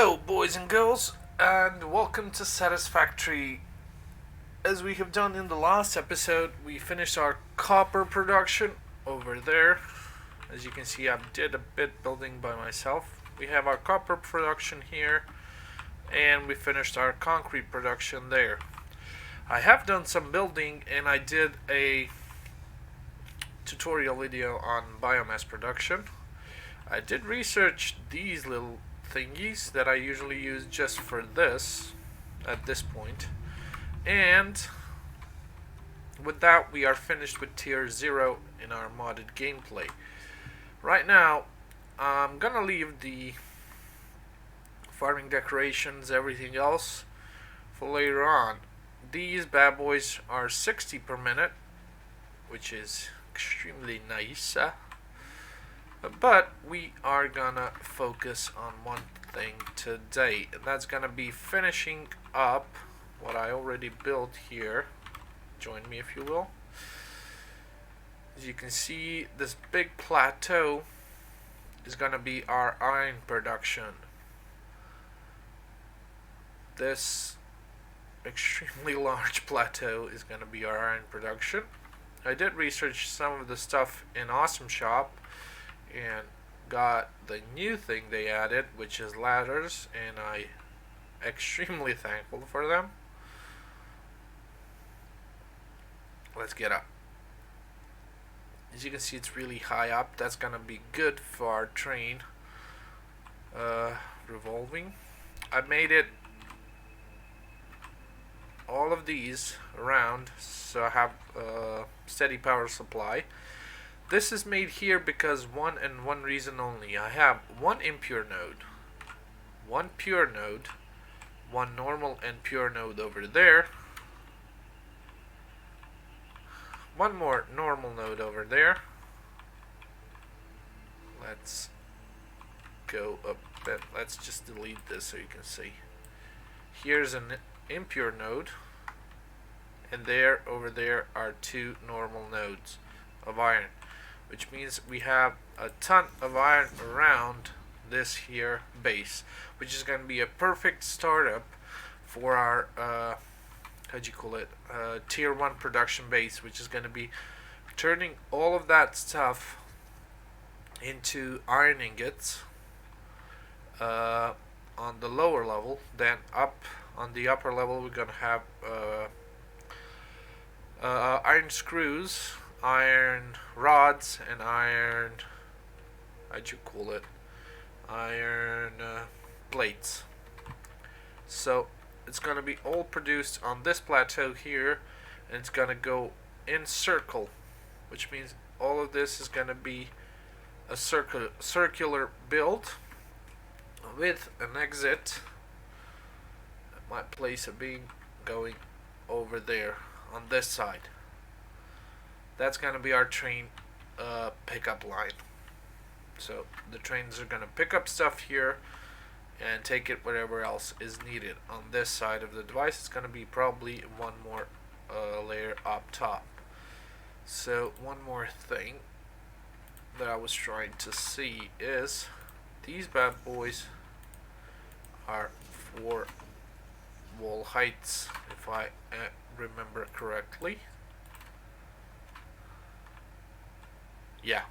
Hello, boys and girls, and welcome to Satisfactory. As we have done in the last episode, we finished our copper production over there. As you can see, I did a bit building by myself. We have our copper production here, and we finished our concrete production there. I have done some building, and I did a tutorial video on biomass production. I did research these little thingies that I usually use just for this at this point, and with that we are finished with tier 0 in our modded gameplay. Right now I'm gonna leave the farming decorations, everything else, for later on. These bad boys are 60 per minute, which is extremely nice. But we are gonna focus on one thing today, and that's gonna be finishing up what I already built here. Join me if you will. As you can see, this big plateau is gonna be our iron production. This extremely large plateau is gonna be our iron production. I did research some of the stuff in Awesome Shop and got the new thing they added, which is ladders, and I extremely thankful for them. Let's get up. As you can see, it's really high up. That's gonna be good for our train revolving. I made it all of these around so I have a steady power supply. This is made here because one reason only. I have one impure node, one pure node, one normal and pure node over there, one more normal node over there. Let's go a bit. Let's just delete this so you can see. Here's an impure node, and there over there are two normal nodes of iron, which means we have a ton of iron around this here base, which is going to be a perfect startup for our tier 1 production base, which is going to be turning all of that stuff into iron ingots on the lower level. Then up on the upper level we're going to have iron screws, iron rods, and iron plates. So it's gonna be all produced on this plateau here, and it's gonna go in circle, which means all of this is gonna be a circular build with an exit at my place of being going over there on this side. That's going to be our train pickup line. So the trains are going to pick up stuff here and take it wherever else is needed. On this side of the device, it's going to be probably one more layer up top. So one more thing that I was trying to see is these bad boys are 4 wall heights, if I remember correctly. Yeah,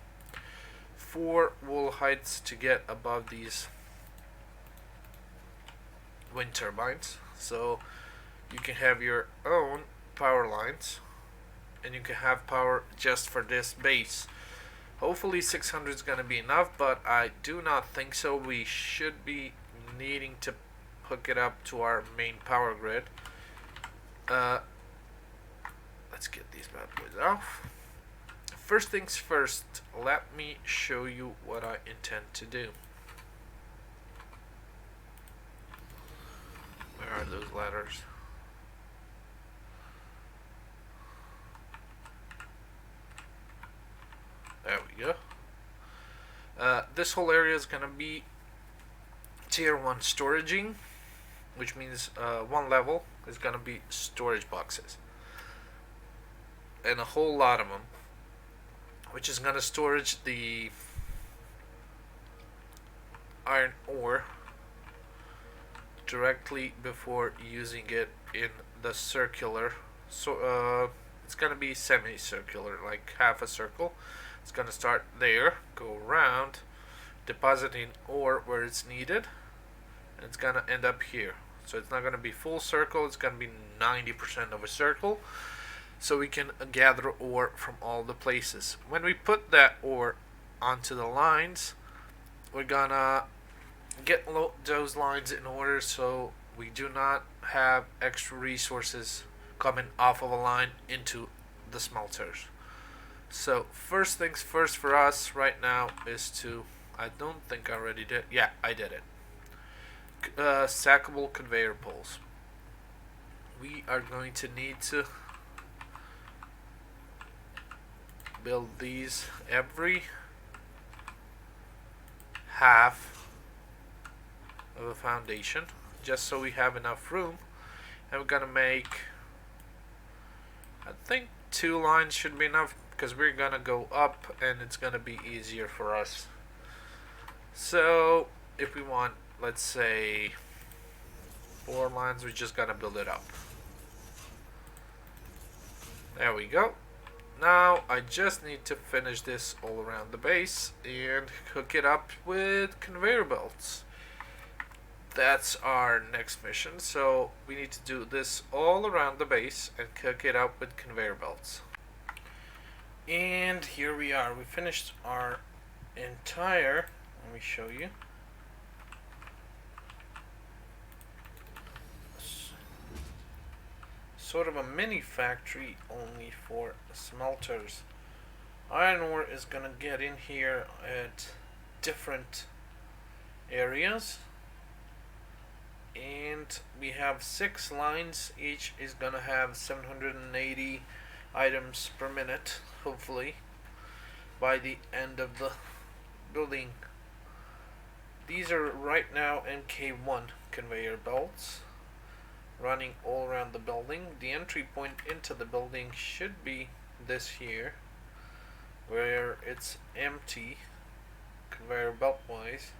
4 wall heights to get above these wind turbines, so you can have your own power lines, and you can have power just for this base. Hopefully 600 is going to be enough, but I do not think so. We should be needing to hook it up to our main power grid. Let's get these bad boys off. First things first, let me show you what I intend to do. Where are those ladders? There we go. This whole area is gonna be tier 1 storaging, which means one level is gonna be storage boxes, and a whole lot of them, which is gonna storage the iron ore directly before using it in the circular. So it's gonna be semicircular, like half a circle. It's gonna start there, go around, depositing ore where it's needed, and it's gonna end up here. So it's not gonna be full circle, it's gonna be 90% of a circle, so we can gather ore from all the places. When we put that ore onto the lines, we're gonna get those lines in order so we do not have extra resources coming off of a line into the smelters. So first things first for us right now is to, I don't think I already did, yeah, I did it. Stackable conveyor poles. We are going to need to build these every half of a foundation, just so we have enough room. And we're gonna make, I think 2 lines should be enough, because we're gonna go up and it's gonna be easier for us. So if we want, let's say 4 lines, we're just gonna build it up. There we go. Now I just need to finish this all around the base and hook it up with conveyor belts. That's our next mission. So we need to do this all around the base and hook it up with conveyor belts. And here we are. We finished our entire, let me show you. Sort of a mini factory only for smelters. Iron ore is gonna get in here at different areas, and we have 6 lines. Each is gonna have 780 items per minute, hopefully by the end of the building. These are right now MK1 conveyor belts running all around the building. The entry point into the building should be this here, where it's empty conveyor belt wise.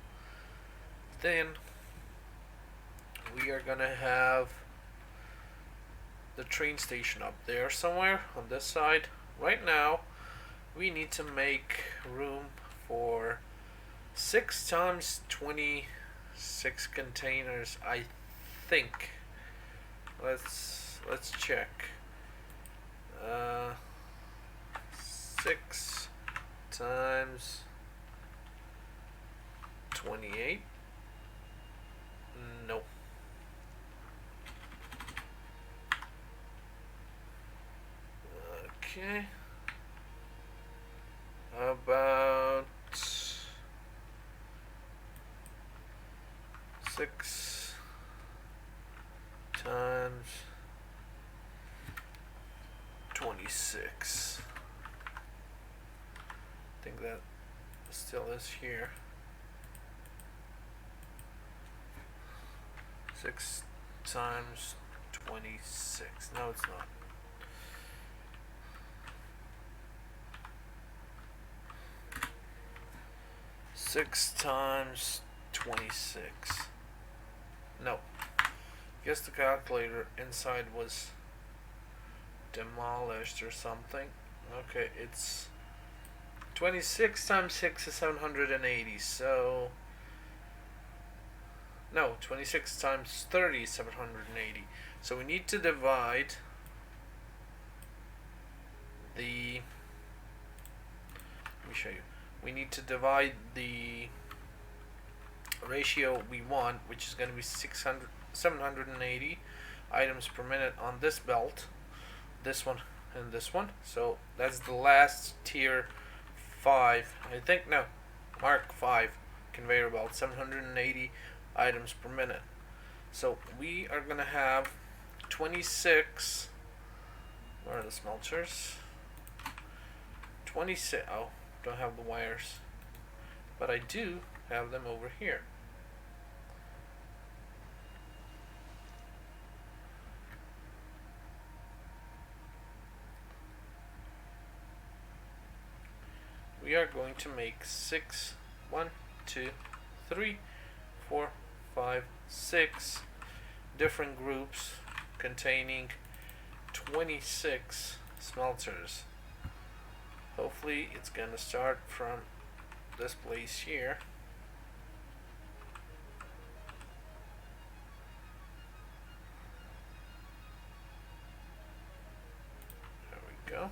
Then we are gonna have the train station up there somewhere on this side. Right now we need to make room for 6 times 26 containers, I think. Let's check. 6 times 28. No. Okay. About 6 times 26. I think that still is here. 6 times 26. No, it's not. Six times 26. No. Guess the calculator inside was demolished or something. Okay, it's 26 times 6 is 780. So no, 26 times 30 is 780. So we need to divide the, let me show you. We need to divide the ratio we want, which is going to be 780 items per minute on this belt, this one, and this one. So that's the last tier 5, I think. No, Mark 5 conveyor belt, 780 items per minute. So we are going to have 26. Where are the smelters? 26. Oh, don't have the wires, but I do have them over here. We are going to make 6, 1, 2, 3, 4, 5, 6 different groups containing 26 smelters. Hopefully it's gonna start from this place here. There we go.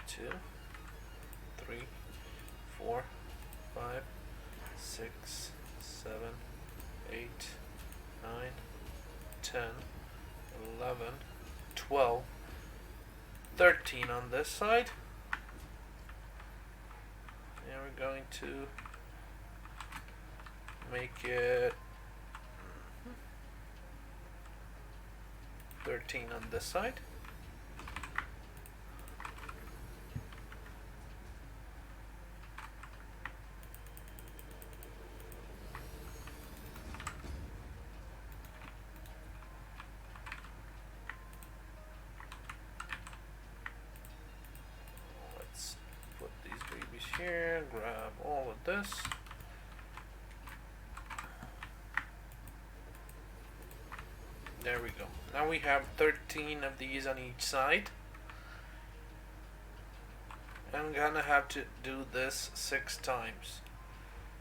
2, 3, 4, 5, 6, 7, 8, 9, 10, 11, 12, 13 on this side. And we're going to make it 13 on this side. Let's put these babies here, grab all of this. There we go. Now we have 13 of these on each side. I'm gonna have to do this 6 times.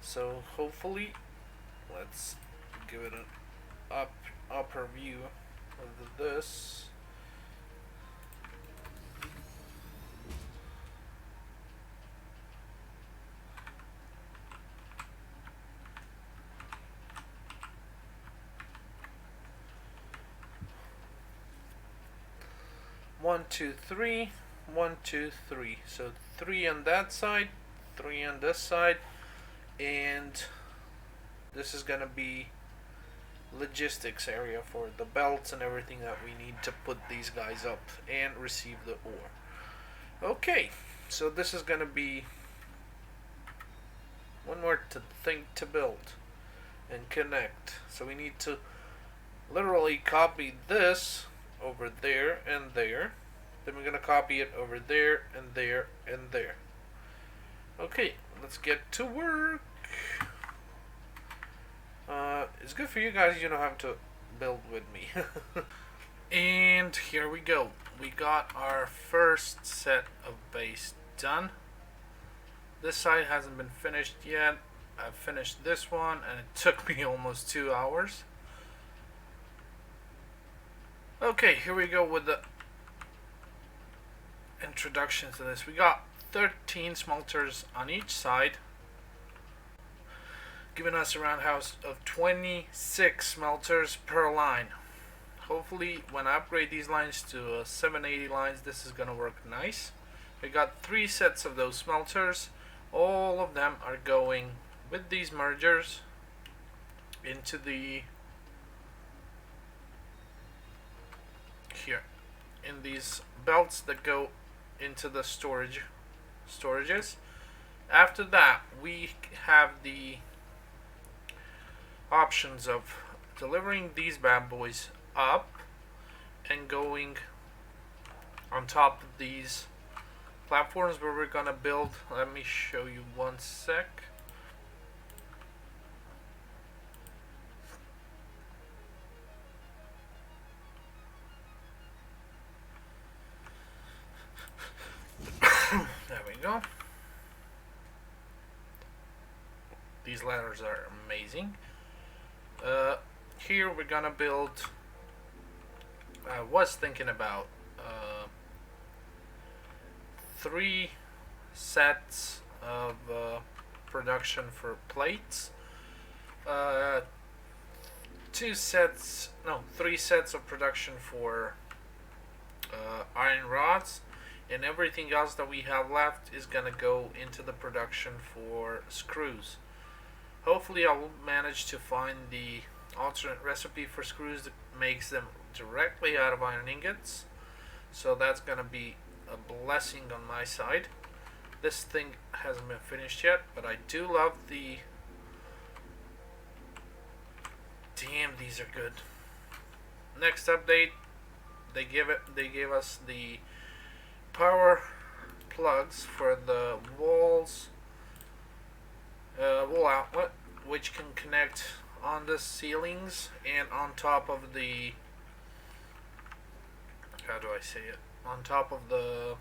So hopefully, let's give it an upper view of this. One, two, three, 1, 2, 3. So 3 on that side, 3 on this side, and this is gonna be logistics area for the belts and everything that we need to put these guys up and receive the ore. Okay, so this is gonna be one more thing to build and connect. So we need to literally copy this over there and there. Then we're gonna copy it over there and there and there. Okay, let's get to work. It's good for you guys, you don't have to build with me. And here we go. We got our first set of base done. This side hasn't been finished yet. I've finished this one and it took me almost 2 hours. Okay, here we go with the introduction to this. We got 13 smelters on each side, giving us a roundhouse of 26 smelters per line. Hopefully when I upgrade these lines to 780 lines, this is gonna work nice. We got 3 sets of those smelters. All of them are going with these mergers into the here in these belts that go into the storages. After that, we have the options of delivering these bad boys up and going on top of these platforms where we're gonna build. Let me show you one sec. There we go. These ladders are amazing. Here we're gonna build. I was thinking about 3 sets of production for plates. 3 sets of production for iron rods. And everything else that we have left is gonna go into the production for screws. Hopefully I will manage to find the alternate recipe for screws that makes them directly out of iron ingots. So that's gonna be a blessing on my side. This thing hasn't been finished yet, but I do love the... Damn, these are good. Next update, they gave us the power plugs for the wall outlet, which can connect on the ceilings and on top of the, how do I say it, on top of the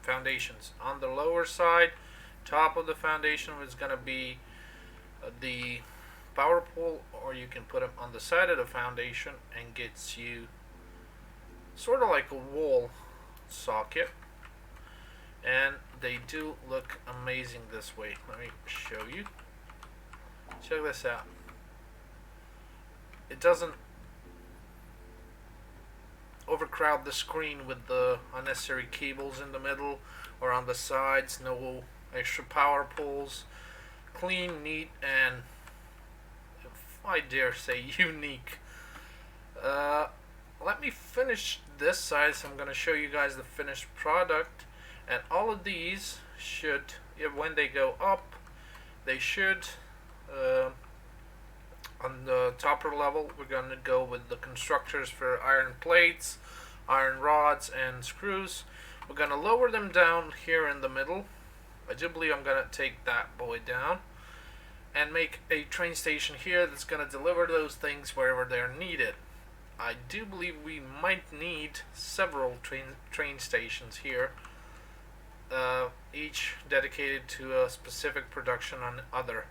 foundations. On the lower side, top of the foundation is going to be the power pole, or you can put them on the side of the foundation and gets you sort of like a wall socket, and they do look amazing this way. Let me show you. Check this out. It doesn't overcrowd the screen with the unnecessary cables in the middle or on the sides. No extra power poles. Clean, neat, and I dare say unique. Let me finish this side, so I'm going to show you guys the finished product. And all of these should, when they go up, they should, on the topper level, we're going to go with the constructors for iron plates, iron rods, and screws. We're going to lower them down here in the middle. I do believe I'm going to take that boy down and make a train station here that's going to deliver those things wherever they're needed. I do believe we might need several train stations here, each dedicated to a specific production on other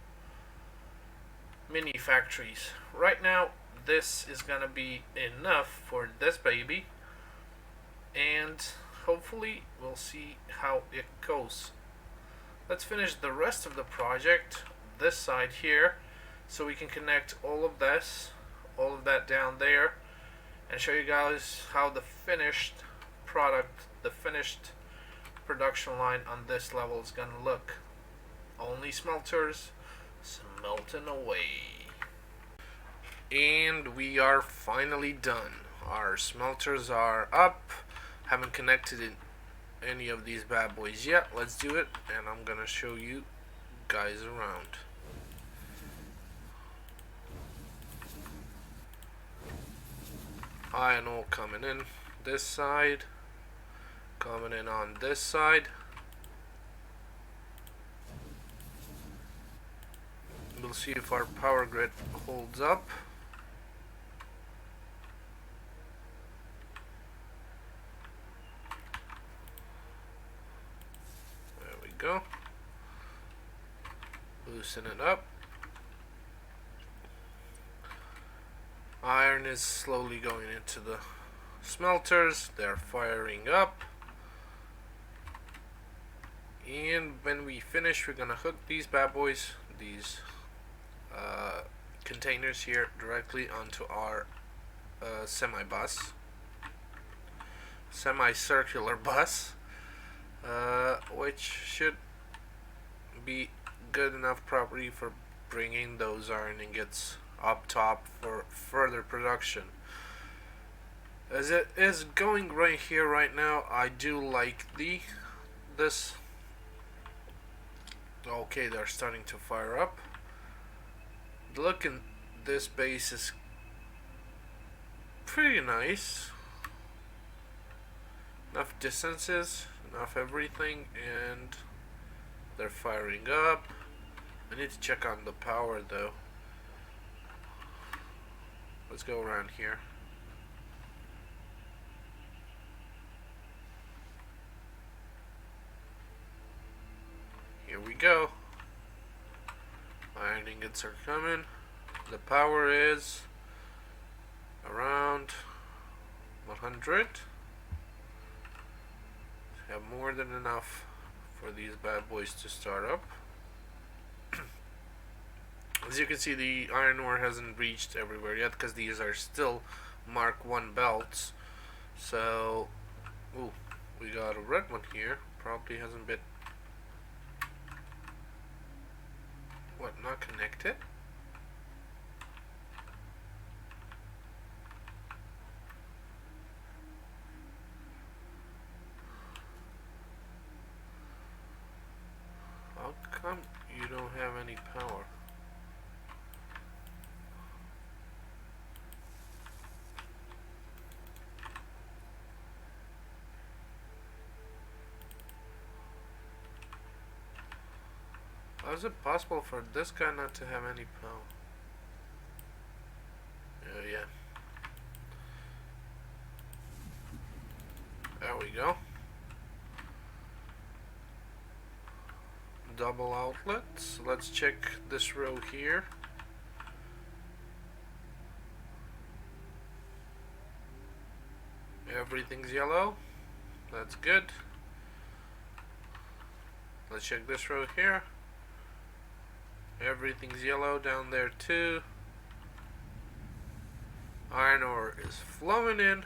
mini factories. Right now, this is going to be enough for this baby, and hopefully we'll see how it goes. Let's finish the rest of the project, this side here, so we can connect all of that down there, and show you guys how the finished product, the finished production line on this level is going to look. Only smelters smelting away. And we are finally done. Our smelters are up. Haven't connected in any of these bad boys yet. Let's do it, and I'm gonna show you guys around. Iron ore coming in this side, coming in on this side. We'll see if our power grid holds up. There we go. Loosen it up. Iron is slowly going into the smelters. They're firing up. And when we finish, we're gonna hook these bad boys, these containers here, directly onto our semicircular bus, which should be good enough property for bringing those iron ingots up top for further production. As it is going right here right now, I do like this. Okay, they're starting to fire up. Look, in this base is pretty nice. Enough distances, enough everything, and they're firing up. I need to check on the power though. Let's go around here. Here we go. Iron ingots are coming. The power is around 100. Have more than enough for these bad boys to start up. As you can see, the iron ore hasn't reached everywhere yet because these are still Mark 1 belts. So, ooh, we got a red one here. Probably hasn't been. What, not connected? How come you don't have any power? How is it possible for this guy not to have any power? Oh yeah. There we go. Double outlets. Let's check this row here. Everything's yellow. That's good. Let's check this row here. Everything's yellow down there too. Iron ore is flowing in.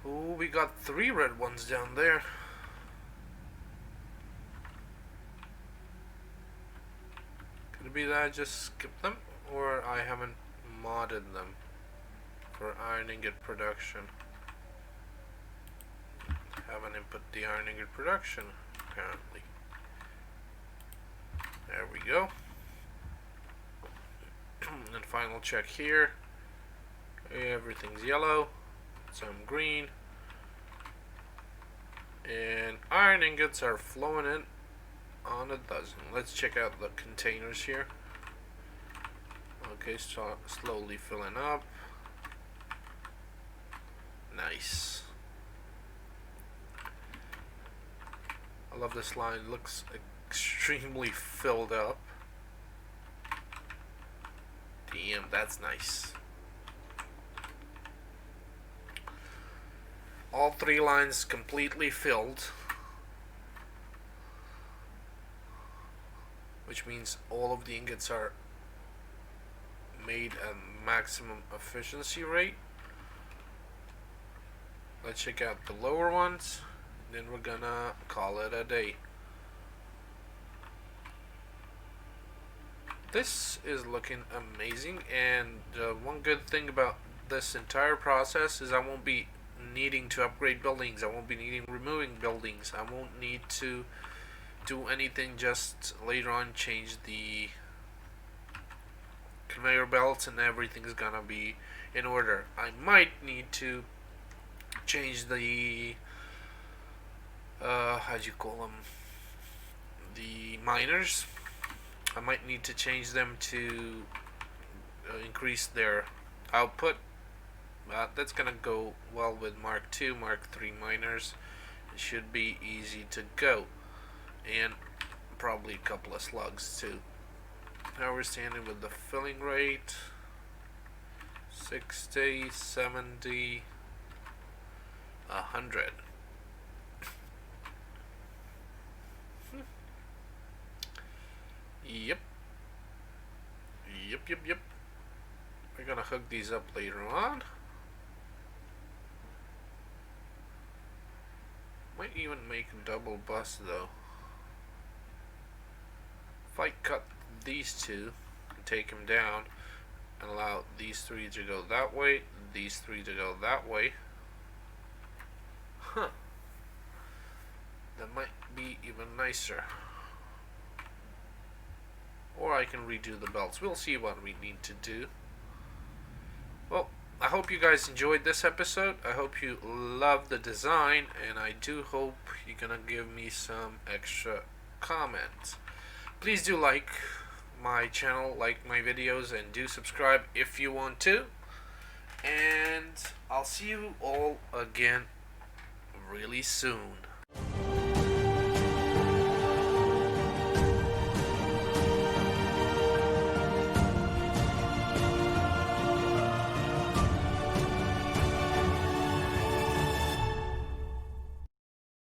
Ooh, we got 3 red ones down there. Could it be that I just skipped them? Or I haven't modded them for iron ingot production? Haven't input the iron ingot production, apparently. There we go. And final check here. Everything's yellow. Some green. And iron ingots are flowing in on a dozen. Let's check out the containers here. Okay, so slowly filling up. Nice. I love this line. It looks extremely filled up. Damn, that's nice. All 3 lines completely filled, which means all of the ingots are made at maximum efficiency rate. Let's check out the lower ones, then we're gonna call it a day. This is looking amazing, and one good thing about this entire process is I won't be needing to upgrade buildings. I won't be needing removing buildings. I won't need to do anything, just later on change the conveyor belts and everything's gonna be in order. I might need to change the how'd you call them, the miners. I might need to change them to increase their output. That's gonna go well with Mark II, Mark III miners. It should be easy to go, and probably a couple of slugs too. Now we're standing with the filling rate 60, 70, 100. Yep. We're gonna hook these up later on. Might even make a double bus though. If I cut these 2 and take them down and allow these 3 to go that way, these 3 to go that way. Huh. That might be even nicer. Or I can redo the belts. We'll see what we need to do. Well, I hope you guys enjoyed this episode. I hope you love the design, and I do hope you're gonna give me some extra comments. Please do like my channel, like my videos, and do subscribe if you want to. And I'll see you all again really soon.